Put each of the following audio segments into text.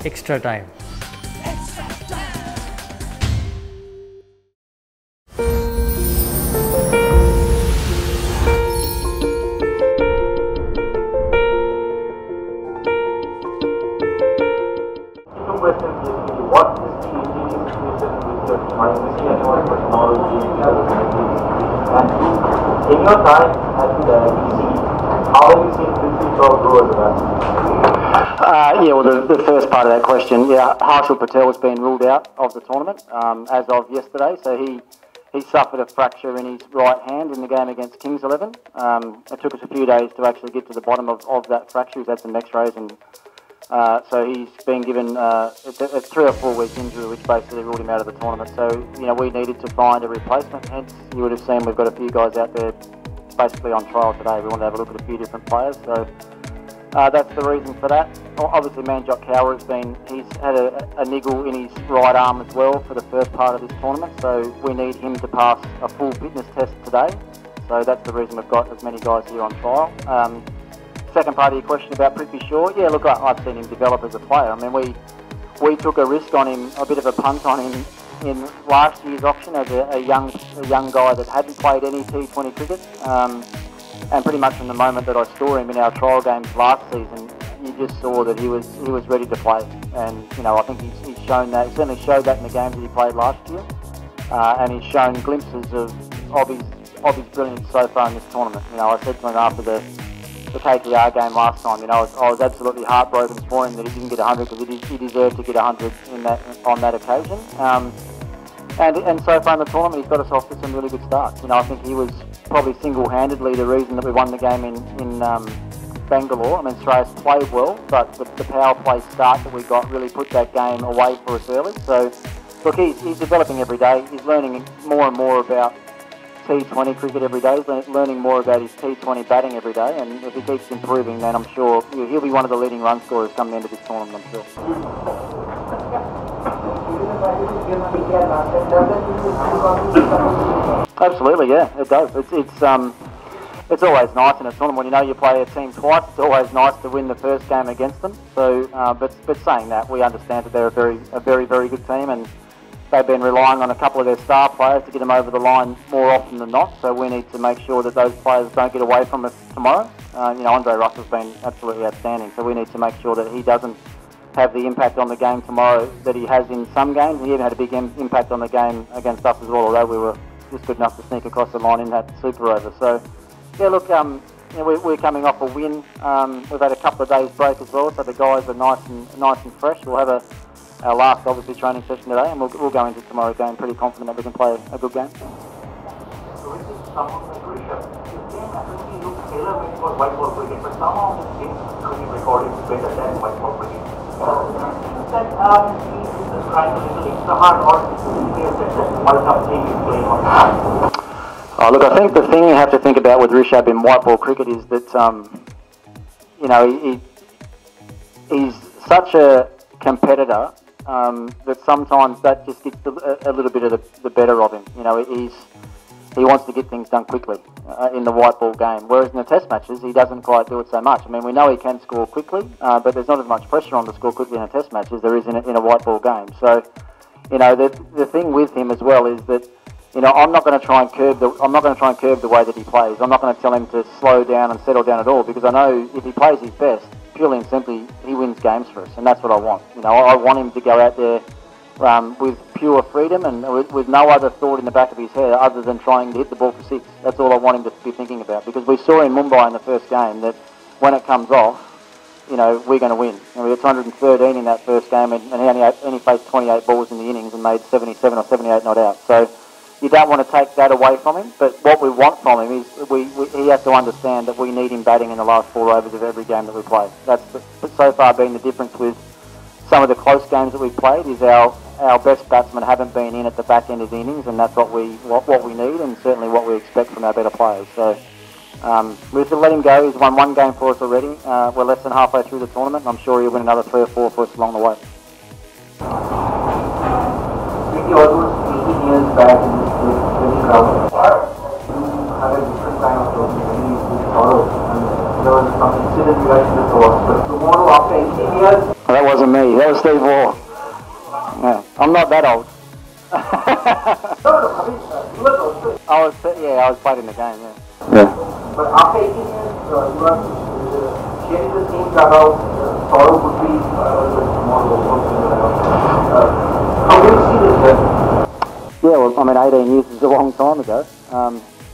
extra time. What is the situation with your privacy and your technology and in your time at the BC, how have you seen Prithvi Shaw grow as a batsman? Yeah, well, the first part of that question, yeah, Harshal Patel has been ruled out of the tournament as of yesterday, so he suffered a fracture in his right hand in the game against Kings 11. It took us a few days to actually get to the bottom of that fracture. He's had some x-rays and so he's been given a 3 or 4 week injury, which basically ruled him out of the tournament. So, we needed to find a replacement. Hence, you would have seen we've got a few guys out there basically on trial today. We want to have a look at a few different players. So that's the reason for that. Obviously, Manjot Kaur he's had a niggle in his right arm as well for the first part of this tournament. So we need him to pass a full fitness test today. So that's the reason we've got as many guys here on trial. Second part of your question about Prithvi Shaw, yeah, look, I've seen him develop as a player. I mean, we took a risk on him, a bit of a punt on him in last year's auction as a young guy that hadn't played any T20 cricket. And pretty much from the moment that I saw him in our trial games last season, you just saw that he was ready to play. And I think he's shown that. He certainly showed that in the games that he played last year, and he's shown glimpses of his brilliance so far in this tournament. I said to him after the KKR game last time, I was absolutely heartbroken for him that he didn't get 100 because he deserved to get 100 on that occasion. And so far in the tournament, he's got us off to some really good starts. I think he was probably single-handedly the reason that we won the game in Bangalore. I mean, Shreyas played well, but the power play start that we got really put that game away for us early. So, look, he's developing every day. He's learning more and more about T20 cricket every day. He's learning more about his T20 batting every day, and if he keeps improving, then I'm sure he'll be one of the leading run scorers come the end of this tournament, I'm sure. Absolutely, yeah, it does. It's always nice in a tournament when you play a team twice. It's always nice to win the first game against them. So, but saying that, we understand that they're a very, very good team, and they've been relying on a couple of their star players to get them over the line more often than not, so we need to make sure that those players don't get away from us tomorrow. Andre Russell's been absolutely outstanding, so we need to make sure that he doesn't have the impact on the game tomorrow that he has in some games. He even had a big impact on the game against us as well, although we were just good enough to sneak across the line in that super over. So, yeah, look, we're coming off a win. We've had a couple of days break as well, so the guys are nice and fresh. We'll have our last, obviously, training session today, and we'll go into tomorrow's game pretty confident that we can play a good game. So this is someone like Rishabh. His game actually looks tailor-made for white ball cricket, but somehow his cricket record is better than white ball cricket. Do you think that he is trying a little extra hard, or is it that World Cup thing is playing on? Oh, look, I think the thing you have to think about with Rishabh in white ball cricket is that, he's such a competitor that sometimes that just gets a little bit of the better of him. He wants to get things done quickly in the white ball game, whereas in the test matches he doesn't quite do it so much. I mean, we know he can score quickly, but there's not as much pressure on to score quickly in a test match as there is in a white ball game. So, the thing with him as well is that I'm not going to try and curb the way that he plays. I'm not going to tell him to slow down and settle down at all, because I know if he plays his best, purely and simply, he wins games for us, and that's what I want. I want him to go out there with pure freedom and with no other thought in the back of his head other than trying to hit the ball for 6. That's all I want him to be thinking about, because we saw in Mumbai in the first game that when it comes off, we're going to win. We got 213 in that first game, and he only faced 28 balls in the innings and made 77 or 78 not out. So you don't want to take that away from him, but what we want from him is he has to understand that we need him batting in the last 4 overs of every game that we play. That's so far been the difference with some of the close games that we've played, is our best batsmen haven't been in at the back end of the innings, and that's what we need, and certainly what we expect from our better players. So we have to let him go. He's won 1 game for us already. We're less than halfway through the tournament, and I'm sure he'll win another 3 or 4 for us along the way. Almost 18 years back in this ground, you had a different kind of sorrow, and there was some incident you guys in the course. But tomorrow, after 18 years, Well, that wasn't me. That was Steve Waugh. Yeah, I'm not that old. No, I mean, you were also. I was played in the game. Yeah. But after 18 years, you are sharing the same dugout. Sorrow would be more local. How do you see this then? Yeah, well, I mean, 18 years is a long time ago.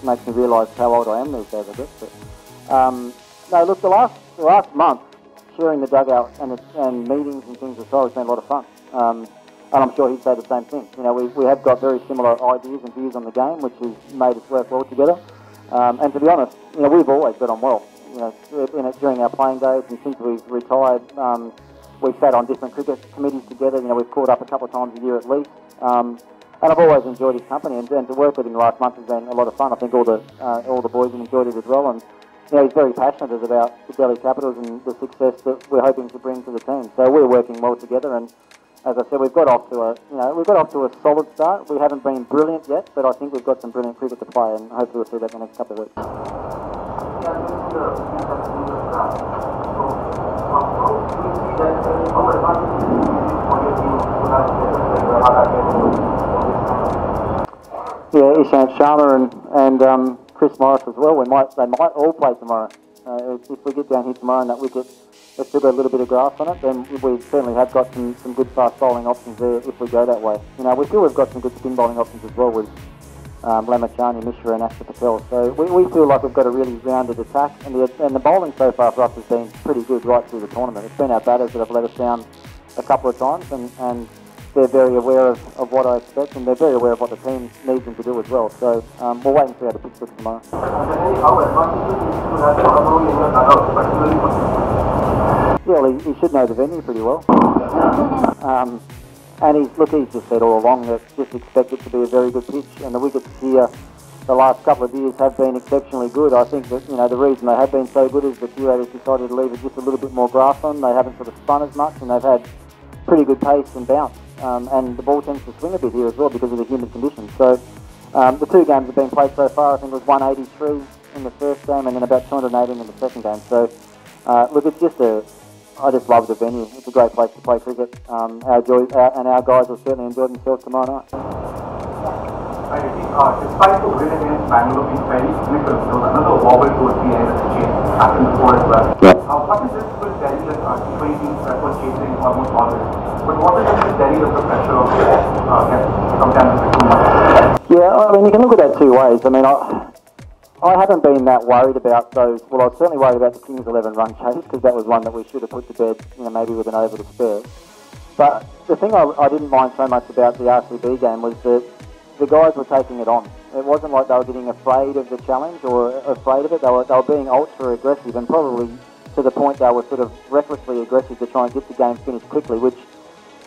Makes me realise how old I am these days, I guess. But, no, look, the last month, sharing the dugout and meetings and things aside has been a lot of fun. And I'm sure he'd say the same thing. You know, we have got very similar ideas and views on the game, which has made us work well together. And to be honest, you know, we've always got on well. You know, during our playing days and since we've retired, we've sat on different cricket committees together. You know, we've caught up a couple of times a year at least. And I've always enjoyed his company, and to work with him the last month has been a lot of fun. I think all the boys have enjoyed it as well, and you know, he's very passionate about the Delhi Capitals and the success that we're hoping to bring to the team. So we're working well together, and as I said, we've got off to a solid start. We haven't been brilliant yet, but I think we've got some brilliant cricket to play, and hopefully we'll see that in the next couple of weeks. Yeah, Ishant Sharma and Chris Morris as well. They might all play tomorrow. If we get down here tomorrow and that wicket has still got a little bit of grass on it, then we certainly have got some good fast bowling options there if we go that way. You know, we feel we've got some good spin bowling options as well with Lamachani, Mishra and Akshar Patel. So we feel like we've got a really rounded attack, and the bowling so far for us has been pretty good right through the tournament. It's been our batters that have let us down a couple of times, and they're very aware of what I expect, and they're very aware of what the team needs them to do as well. So we'll wait and see how the pitch looks tomorrow. Yeah, well, he should know the venue pretty well. And he's just said all along that just expect it to be a very good pitch, and the wickets here the last couple of years have been exceptionally good. I think that, you know, the reason they have been so good is the curators decided to leave it just a little bit more grass on. They haven't sort of spun as much, and they've had pretty good pace and bounce. And the ball tends to swing a bit here as well because of the humid conditions. So the two games have been played so far. I think it was 183 in the first game and then about 218 in the second game. So look, it's just I just love the venue. It's a great place to play cricket. Our guys will certainly enjoy themselves tomorrow night. Despite the win against Bangalore being very significant, there was another wobble towards the end of the chase happened before as well. Yep. What is this with Delhi that T20 teams that were chasing almost all this? But what is this with Delhi of the pressure of sometimes a bit too much? Yeah, I mean, you can look at that two ways. I mean, I haven't been that worried about those. Well, I was certainly worried about the Kings 11 run chase because that was one that we should have put to bed, you know, maybe with an over to spare. But the thing I didn't mind so much about the RCB game was that the guys were taking it on. It wasn't like they were getting afraid of the challenge or afraid of it. They were being ultra aggressive, and probably to the point they were sort of recklessly aggressive to try and get the game finished quickly, which,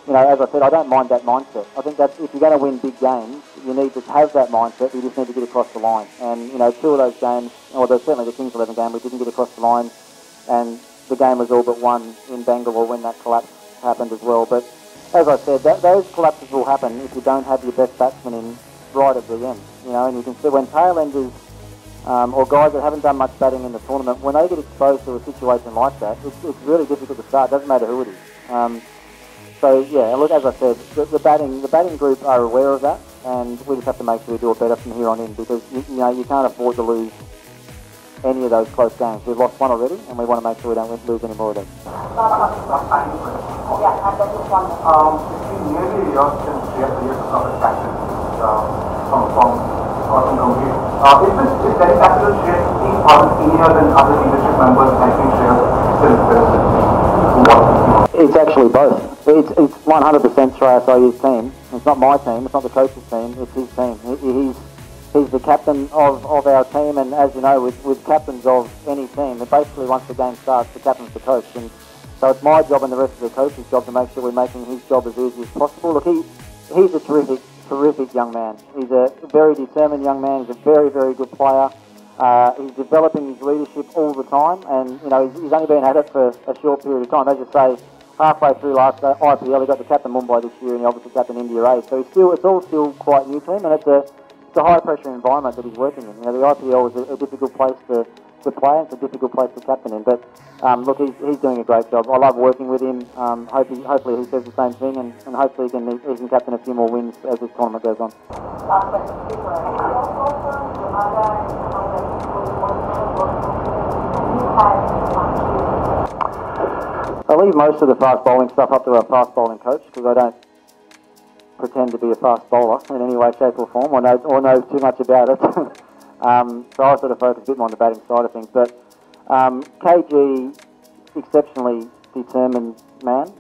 you know, as I said, I don't mind that mindset. I think that if you're going to win big games, you need to have that mindset. You just need to get across the line. And, you know, two of those games, or certainly the Kings 11 game, we didn't get across the line, and the game was all but won in Bangalore when that collapse happened as well. But as I said, those collapses will happen if you don't have your best batsman in right at the end. You know, and you can see when tail-enders or guys that haven't done much batting in the tournament, when they get exposed to a situation like that, it's really difficult to start. It doesn't matter who it is. So yeah, look, as I said, the batting group are aware of that, and we just have to make sure we do it better from here on in, because you know, you can't afford to lose any of those close games. We've lost one already, and we want to make sure we don't lose any more of them. Yeah, and then this one. It's been nearly a year since we have players of the captain from Gambhir. Is Delhi Capital Shreyas being part of seniors and other leadership members helping Shreyas still It's actually both. It's 100% Shreyas Iyer's team. It's not my team. It's not the coach's team. It's his team. He's the captain of our team, and as you know, with captains of any team, basically once the game starts, the captain's the coach. And so it's my job and the rest of the coach's job to make sure we're making his job as easy as possible. Look, he's a terrific young man. He's a very determined young man. He's a very, very good player. He's developing his leadership all the time, and you know, he's only been at it for a short period of time. As you say, halfway through last IPL, he got the captain Mumbai this year, and he obviously captain India A. So it's all still quite new to him, and it's a high pressure environment that he's working in. You know, the IPL is a difficult place to good player. It's a difficult place to captain in, but look, he's doing a great job. I love working with him. Hopefully he says the same thing, and hopefully he can captain a few more wins as this tournament goes on. I leave most of the fast bowling stuff up to our fast bowling coach because I don't pretend to be a fast bowler in any way, shape or form, or know too much about it. So I sort of focus a bit more on the batting side of things. But KG, exceptionally determined man.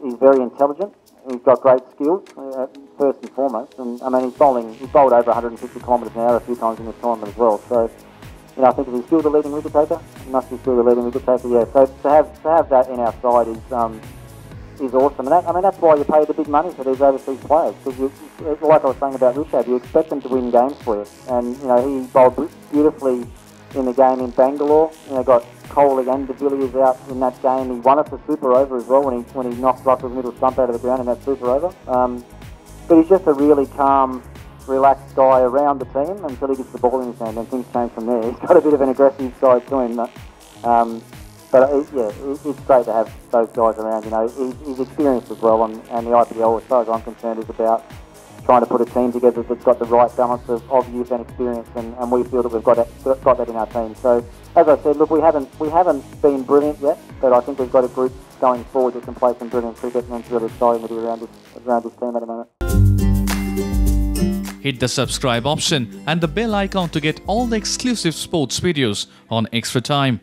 He's very intelligent. He's got great skills, first and foremost. And I mean, he's bowled over 150 kilometres an hour a few times in this tournament as well. So, you know, I think if he's still the leading wicket taker, he must be still the leading wicket taker. Yeah. So to have that in our side is awesome. And that's why you pay the big money for these overseas players. Because, like I was saying about Rishabh, you expect them to win games for you. And, you know, he bowled beautifully in the game in Bangalore. You know, got Kohli and de Villiers out in that game. He won us a super over as well when he knocked Russell's middle stump out of the ground in that super over. But he's just a really calm, relaxed guy around the team until he gets the ball in his hand, and things change from there. He's got a bit of an aggressive side to him. But it's great to have those guys around. You know, he's experienced as well, and the IPL, as far as I'm concerned, is about trying to put a team together that's got the right balance of youth and experience, and we feel that we've got that in our team. So, as I said, look, we haven't been brilliant yet, but I think we've got a group going forward that can play some brilliant cricket, and it's really exciting to be around this team at the moment. Hit the subscribe option and the bell icon to get all the exclusive sports videos on Extra Time.